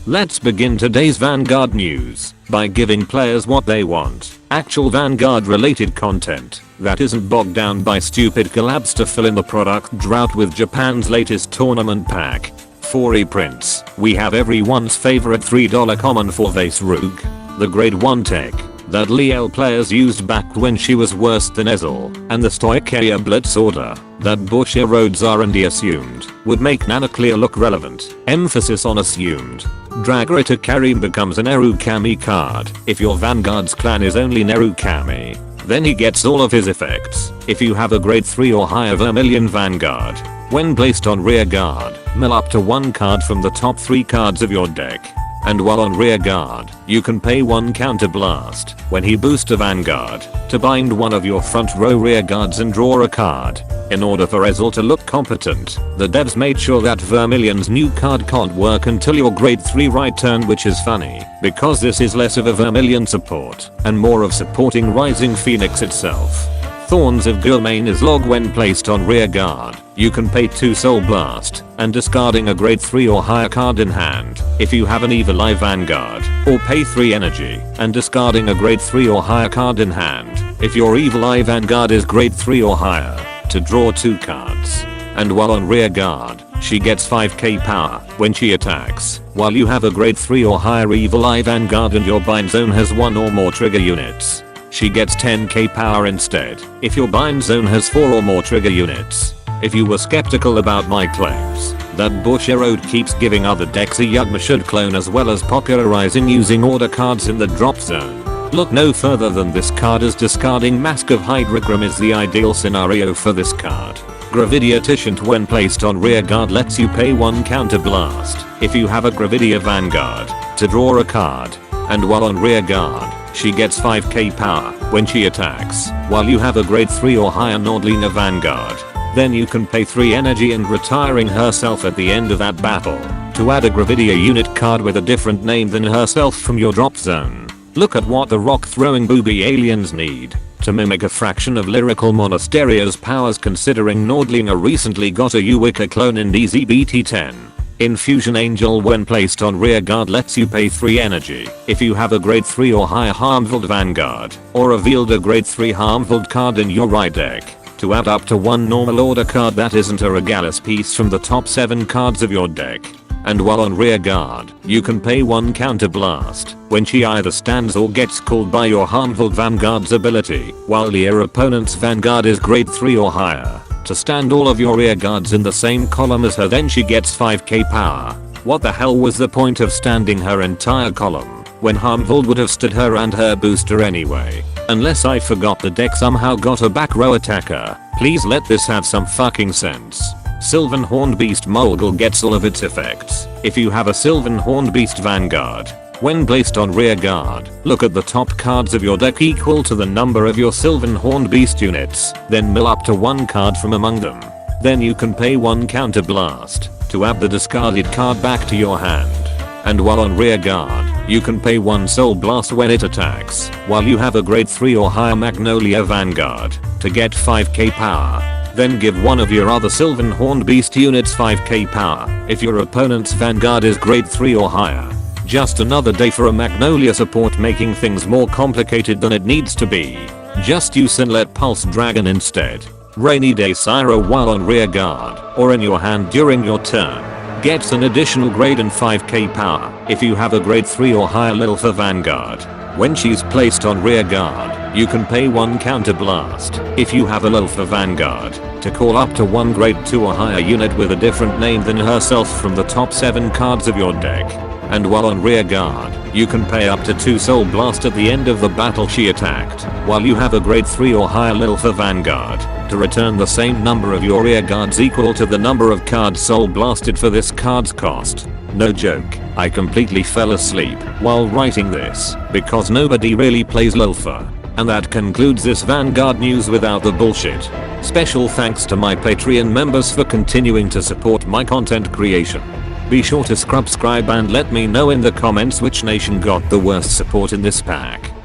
Let's begin today's Vanguard news by giving players what they want. Actual Vanguard related content that isn't bogged down by stupid collabs to fill in the product drought with Japan's latest tournament pack. For reprints, we have everyone's favorite $3 common for Vase Rook, the grade 1 tech that Liel players used back when she was worse than Ezel, and the Stoicheia Blitz order that Bushiroad's R&D assumed would make Nanoclear look relevant. Emphasis on assumed. Dragorita Karim becomes an Nerukami card. If your Vanguard's clan is only Nerukami, then he gets all of his effects. If you have a grade 3 or higher Vermillion Vanguard, when placed on rear guard, mill up to 1 card from the top 3 cards of your deck. And while on rear guard, you can pay 1 counterblast when he boosts a Vanguard to bind one of your front row rear guards and draw a card. In order for Ezel to look competent, the devs made sure that Vermillion's new card can't work until your grade 3 right turn, which is funny, because this is less of a Vermillion support and more of supporting Rising Phoenix itself. Thorns of Gulmane is log when placed on rear guard. You can pay 2 Soul Blast and discarding a grade 3 or higher card in hand if you have an Evil Eye Vanguard, or pay 3 energy and discarding a grade 3 or higher card in hand if your Evil Eye Vanguard is grade 3 or higher to draw 2 cards. And while on rear guard, she gets 5k power when she attacks, while you have a grade 3 or higher Evil Eye Vanguard and your bind zone has 1 or more trigger units. She gets 10k power instead if your bind zone has 4 or more trigger units. If you were skeptical about my claims that Bushiroad keeps giving other decks a Yyugmashad clone as well as popularizing using order cards in the drop zone, look no further than this card, as discarding Mask of Hydragram is the ideal scenario for this card. Gravidia Tishant when placed on rear guard lets you pay 1 counterblast if you have a Gravidia Vanguard to draw a card, and while on rear guard, she gets 5k power when she attacks, while you have a grade 3 or higher Nordlina Vanguard. Then you can pay 3 energy and retiring herself at the end of that battle to add a Gravidia unit card with a different name than herself from your drop zone. Look at what the rock throwing booby aliens need to mimic a fraction of Lyrical Monasteria's powers, considering Nordlina recently got a Uwika clone in DZBT10. Infusion Angel when placed on rear guard lets you pay 3 energy if you have a grade 3 or higher Harmful Vanguard, or revealed a grade 3 Harmful card in your right deck to add up to 1 normal order card that isn't a Regalis piece from the top 7 cards of your deck. And while on rear guard, you can pay 1 counterblast when she either stands or gets called by your Harmful Vanguard's ability, while your opponent's Vanguard is grade 3 or higher, to stand all of your rear guards in the same column as her. Then she gets 5k power. What the hell was the point of standing her entire column when Harmful would have stood her and her booster anyway? Unless I forgot the deck somehow got a back row attacker. Please let this have some fucking sense. Sylvan Horned Beast Mulgal gets all of its effects if you have a Sylvan Horned Beast Vanguard. When placed on rear guard, look at the top cards of your deck equal to the number of your Sylvan Horned Beast units, then mill up to 1 card from among them. Then you can pay 1 counterblast to add the discarded card back to your hand. And while on rear guard, you can pay 1 Soul Blast when it attacks, while you have a grade 3 or higher Magnolia Vanguard to get 5k power. Then give one of your other Sylvan Horned Beast units 5k power if your opponent's Vanguard is grade 3 or higher. Just another day for a Magnolia support, making things more complicated than it needs to be. Just use Sinlet Pulse Dragon instead. Rainy Day Syro while on rear guard or in your hand during your turn gets an additional grade and 5k power if you have a grade 3 or higher Lilfa Vanguard. When she's placed on rear guard, you can pay 1 counterblast if you have a Lilfa Vanguard to call up to 1 grade 2 or higher unit with a different name than herself from the top 7 cards of your deck. And while on rear guard, you can pay up to 2 Soul Blast at the end of the battle she attacked, while you have a grade 3 or higher Lilfa Vanguard to return the same number of your rear guards equal to the number of cards Soul Blasted for this card's cost. No joke, I completely fell asleep while writing this because nobody really plays Lilfa. And that concludes this Vanguard news without the bullshit. Special thanks to my Patreon members for continuing to support my content creation. Be sure to subscribe and let me know in the comments which nation got the worst support in this pack.